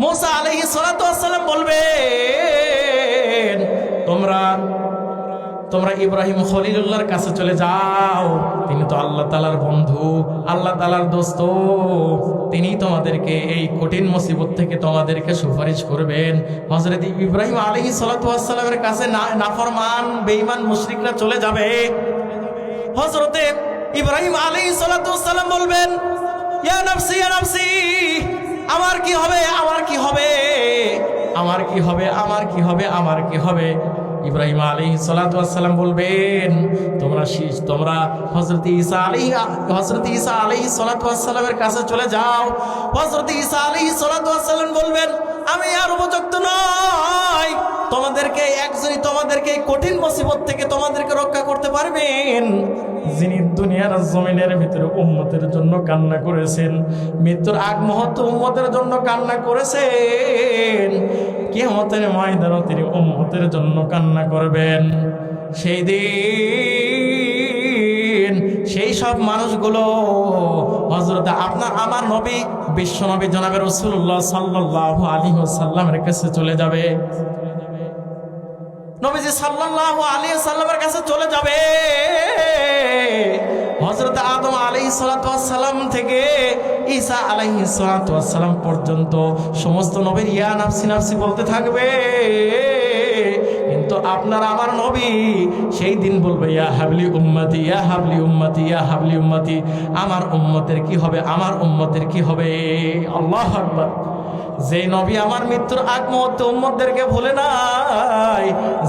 মূসা আলাইহিস সালাতু ওয়াস সালাম বলবেন, তোমরা ইব্রাহিম খলিলুল্লাহর কাছে চলে যাও, তিনি তো আল্লাহ তাআলার বন্ধু, আল্লাহ তাআলার দোস্ত, তিনি তোমাদেরকে এই কঠিন মুসিবত থেকে তোমাদেরকে সুপারিশ করবেন। হযরত ইব্রাহিম আলাইহিস সালাতু ওয়াস সালামের কাছে নাফরমান বেঈমান মুশরিকরা চলে যাবে। হযরত ইব্রাহিম আলাইহিস সালাতু ওয়াস সালাম বলবেন, ইয়া নাফসি ইয়া নাফসি, আমার কি হবে, আমার কি হবে, আমার কি হবে, আমার কি হবে, আমার কি হবে। ইব্রাহিম আলাইহিস সালাতু ওয়াস সালাম বলবেন, তোমরা হযরত ঈসা আলাইহিস সালাতু ওয়াস সালামের কাছে চলে যাও। হযরত ঈসা আলাইহিস সালাতু ওয়াস সালাম বলবেন, আমি আর উপযুক্ত নই, তোমাদেরকে এই কঠিন মুসিবত থেকে তোমাদেরকে রক্ষা করতে পারবেন যিনি দুনিয়ার জমিনের ভিতরে উম্মতের জন্য কান্না করেছেন, মৃত্যুর আগ মুহূর্তে উম্মতের জন্য কান্না করেছেন, কিয়ামতের ময়দানে তিনি উম্মতের জন্য কান্না করবেন। সেই দিন সেই সব মানুষগুলো হযরত আমার নবী বিশ্ব নবী জনাবে রাসূলুল্লাহ সাল্লাল্লাহু আলাইহি ওয়াসাল্লামের কাছে চলে যাবে। নবীজি সাল্লাল্লাহু আলাইহি ওয়াসাল্লামের কাছে চলে যাবে। হযরত আদম আলাইহিস সালাতু ওয়াস সালাম থেকে ঈসা আলাইহিস সালাতু ওয়াস সালাম পর্যন্ত সমস্ত নবীর ইয়া নাফসি নাফসি বলতে থাকবে, কিন্তু আপনার আমার নবী সেই দিন বলবে, ইয়া হাবলি উম্মতি, ইয়া হাবলি উম্মতি, ইয়া হাবলি উম্মতি, আমার উম্মতের কি হবে, আমার উম্মতের কি হবে। আল্লাহু আকবার। যেই নবী আমার মৃত্যুর আগ মুহূর্তে উম্মতদেরকে ভুলে নাই,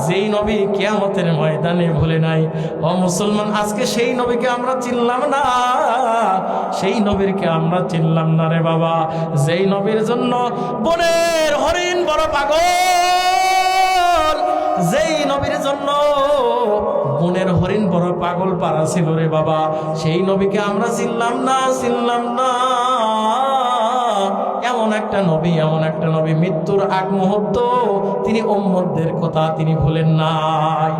যেই নবী কিয়ামতের ময়দানে ভুলে নাই। ও মুসলমান, আজকে সেই নবীকে আমরা চিনলাম না, সেই নবীরকে আমরা চিনলাম না রে বাবা। যেই নবীর জন্য বনের হরিণ বড় পাগল, যেই নবীর জন্য বনের হরিণ বড় পাগল পারা ছিল রে বাবা, সেই নবীকে আমরা চিনলাম না। এমন একটা নবী মৃত্যুর আগ মুহূর্ত তিনি উম্মতদের কথা তিনি ভুলেন নাই।